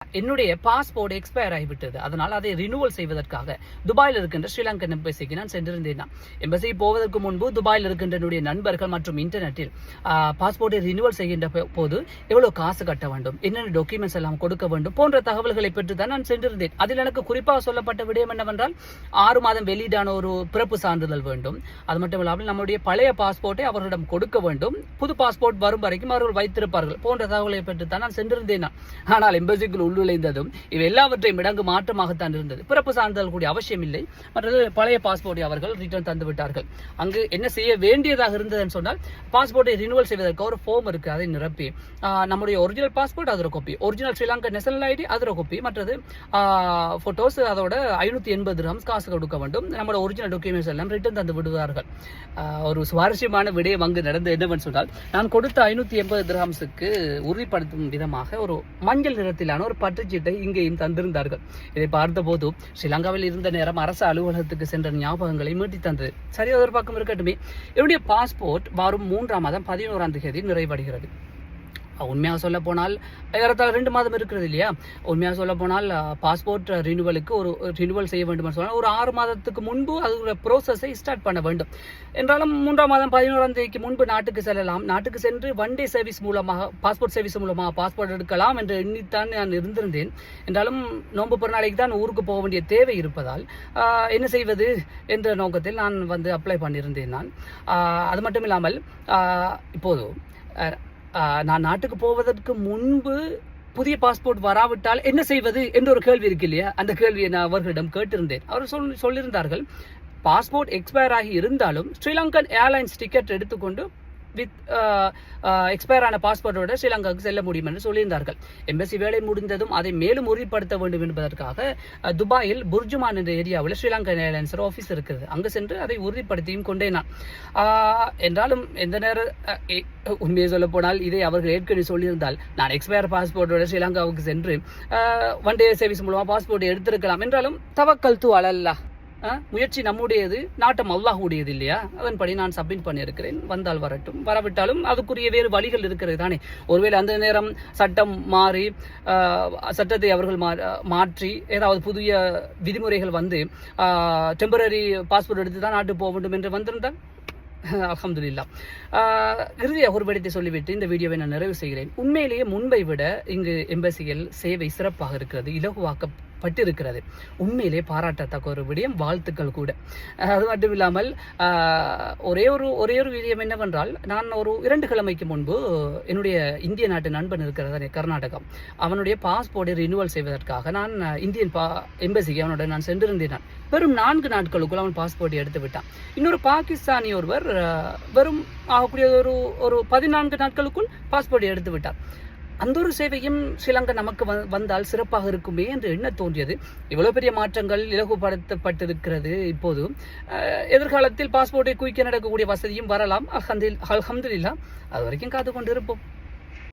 என்னுடைய passport expire ஆகிவிட்டது. அதனால் அதை ரினியூவல் செய்வதற்காக துபாயில் இருக்கின்ற ஸ்ரீலங்கன் எம்பசிக்கு நான் சென்றிருந்தேன். எம்பசி போவதற்கு முன்பு துபாயில் இருக்கின்ற என்னுடைய நண்பர்கள் மற்றும் இன்டர்நெட்டில் பாஸ்போர்ட்டை ரினியூவல் செய்கின்ற போது எவ்வளவு காசு கட்ட வேண்டும், என்னென்ன டாக்குமெண்ட்ஸ் எல்லாம் கொடுக்க வேண்டும் போன்ற தகவல்களை பெற்று தான் நான் சென்றிருந்தேன். அதில் எனக்கு குறிப்பாக சொல்லப்பட்ட விடயம் என்னவென்றால் 6 மாதம் வெளியீடான ஒரு பிறப்பு சான்றிதழ் வேண்டும். அது மட்டும் இல்லாமல் நம்முடைய பழைய பாஸ்போர்ட்டை அவர்களிடம் கொடுக்க வேண்டும். புது பாஸ்போர்ட் வரும் வரைக்கும் அவர்கள் வைத்திருப்பார்கள் போன்ற தகவலை பெற்று தான் நான் சென்றிருந்தேன். ஆனால் எம்பசிக்குள் உள்ளுழைந்ததும் இவை எல்லாவற்றையும் இடங்கு மாற்றமாகத்தான் இருந்தது. பிறப்பு சான்றிதழ் கூடிய அவசியம் இல்லை. மற்றது பழைய பாஸ்போர்ட்டை அவர்கள் ரிட்டர்ன் தந்து விட்டார்கள். அங்கு என்ன செய்ய வேண்டியதாக இருந்ததுன்னு சொன்னால், பாஸ்போர்ட்டை ரினியூவல் செய்வதற்கு ஒரு ஃபார்ம் இருக்கு, அதை நிரப்பி நம்முடைய ஒரிஜினல் பாஸ்போர்ட் அதோட copy, original Sri Lanka national ID அதோட காப்பி, மற்றது போட்டோஸ் அதோட 580 dirhams காசு கொடுக்க வேண்டும். நம்மளோட ஒரிஜினல் டாக்குமெண்ட்ஸ் எல்லாம் ரிட்டர்ன் தந்து விடுவார்கள். ஒரு சுவாரஸ்யமான விடயம் அங்கு நடந்து என்னவென்று சொன்னால், நான் கொடுத்த 580 dirhamsக்கு உறுதிப்படுத்தும் விதமாக ஒரு மஞ்சள் நிறத்திலான ஒரு பற்றுச்சீட்டை இங்கேயும் தந்திருந்தார்கள். இதை பார்த்தபோது ஸ்ரீலங்காவில் இருந்த நேரம் அரசு அலுவலகத்துக்கு சென்ற ஞாபகங்களை மீட்டி தந்தது. சரி, ஒரு பக்கம் இருக்கட்டுமே. என்னுடைய பாஸ்போர்ட் வரும் 3ஆம் மாதம் 11ஆம் தேதி நிறைவடைகிறது. உண்மையாக சொல்ல போனால் 2 மாதம் இருக்கிறது இல்லையா? உண்மையாக சொல்ல போனால் பாஸ்போர்ட் ரினியூவலுக்கு ஒரு ரினியூவல் செய்ய வேண்டும் சொன்னால் ஒரு 6 மாதத்துக்கு முன்பு அதோட ப்ரோசஸை ஸ்டார்ட் பண்ண வேண்டும். என்றாலும் 3ஆம் மாதம் 11ஆம் தேதிக்கு முன்பு நாட்டுக்கு செல்லலாம். நாட்டுக்கு சென்று 1 day சர்வீஸ் மூலமாக, பாஸ்போர்ட் சர்வீஸ் மூலமாக பாஸ்போர்ட் எடுக்கலாம் என்று எண்ணித்தான் நான் இருந்திருந்தேன். என்றாலும் நோன்பு பிறநாளைக்கு தான் ஊருக்கு போக வேண்டிய தேவை இருப்பதால் என்ன செய்வது என்ற நோக்கத்தில் நான் அப்ளை பண்ணியிருந்தேன். நான் அது மட்டும் இல்லாமல் இப்போது நான் நாட்டுக்கு போவதற்கு முன்பு புதிய பாஸ்போர்ட் வராவிட்டால் என்ன செய்வது என்ற ஒரு கேள்வி இருக்கு இல்லையா? அந்த கேள்வியை நான் அவர்களிடம் கேட்டிருந்தேன். அவர் சொல்லியிருந்தார்கள், பாஸ்போர்ட் எக்ஸ்பயர் ஆகி இருந்தாலும் ஸ்ரீலங்கன் ஏர்லைன்ஸ் டிக்கெட் எடுத்துக்கொண்டு வித் எக்ஸ்பயர் ஆன பாஸ்போர்ட்டோட ஸ்ரீலங்காவுக்கு செல்ல முடியும் என்று சொல்லியிருந்தார்கள். எம்பசி வேலை முடிந்ததும் அதை மேலும் உறுதிப்படுத்த வேண்டும் என்பதற்காக துபாயில் புர்ஜுமான் என்ற ஏரியாவில் ஸ்ரீலங்கன் ஏர்லைன்ஸ் ஆஃபீஸ் இருக்கிறது. அங்கு சென்று அதை உறுதிப்படுத்தியும் கொண்டேன் நான். என்றாலும் எந்த நேரம் உண்மையை சொல்ல போனால் இதை அவர்கள் ஏற்கனவே சொல்லியிருந்தால் நான் எக்ஸ்பயர் பாஸ்போர்ட்டோட ஸ்ரீலங்காவுக்கு சென்று 1 day சர்வீஸ் மூலமாக பாஸ்போர்ட் எடுத்திருக்கலாம். என்றாலும் தவக்கல் து அலல்லா, முயற்சி நம்முடையது, நாட்டம் அல்லாஹ்வுடையது இல்லையா? அதன்படி நான் சப்மிட் பண்ணியிருக்கிறேன். வந்தால் வரட்டும், வரவிட்டாலும் அதுக்குரிய வேறு வழிகள் இருக்கிறது தானே. ஒருவேளை அந்த நேரம் சட்டம் மாறி சட்டத்தை அவர்கள் மாற்றி ஏதாவது புதிய விதிமுறைகள் டெம்பரரி பாஸ்போர்ட் எடுத்து தான் நாட்டு போக வேண்டும் என்று வந்திருந்தால் அல்ஹம்துலில்லாஹ். இறுதியாக ஒரு விடயத்தை சொல்லிவிட்டு இந்த வீடியோவை நான் நிறைவு செய்கிறேன். உண்மையிலேயே முன்பை விட இங்கு எம்பசியில் சேவை சிறப்பாக இருக்கிறது, இலகுவாக்கப்பட்டிருக்கிறது. உண்மையிலே பாராட்டத்தக்க ஒரு விடயம், வாழ்த்துக்கள் கூட. அது மட்டும் இல்லாமல் ஒரே ஒரு விடயம் என்னவென்றால், நான் ஒரு 2 கிழமைக்கு முன்பு என்னுடைய இந்திய நாட்டு நண்பன் இருக்கிறது கர்நாடகா, அவனுடைய பாஸ்போர்ட்டை ரினியூவல் செய்வதற்காக நான் இந்தியன் எம்பசிக்கு அவனோட நான் சென்றிருந்தேன். வெறும் 4 நாட்களுக்குள் அவன் பாஸ்போர்ட்டை எடுத்து விட்டான். இன்னொரு பாகிஸ்தானி ஒருவர் வெறும் ஆகக்கூடிய ஒரு 14 நாட்களுக்குள் பாஸ்போர்ட்டை எடுத்து விட்டார். அந்த ஒரு சேவையும் ஸ்ரீலங்கா நமக்கு வந்தால் சிறப்பாக இருக்குமே என்று எண்ண தோன்றியது. இவ்வளவு பெரிய மாற்றங்கள் இலகுபடுத்தப்பட்டிருக்கிறது. இப்போது எதிர்காலத்தில் பாஸ்போர்ட்டை குயிக்க நடக்கக்கூடிய வசதியும் வரலாம். அல்ஹம்துலில்லாஹ். அது வரைக்கும் காத்து கொண்டு இருப்போம்.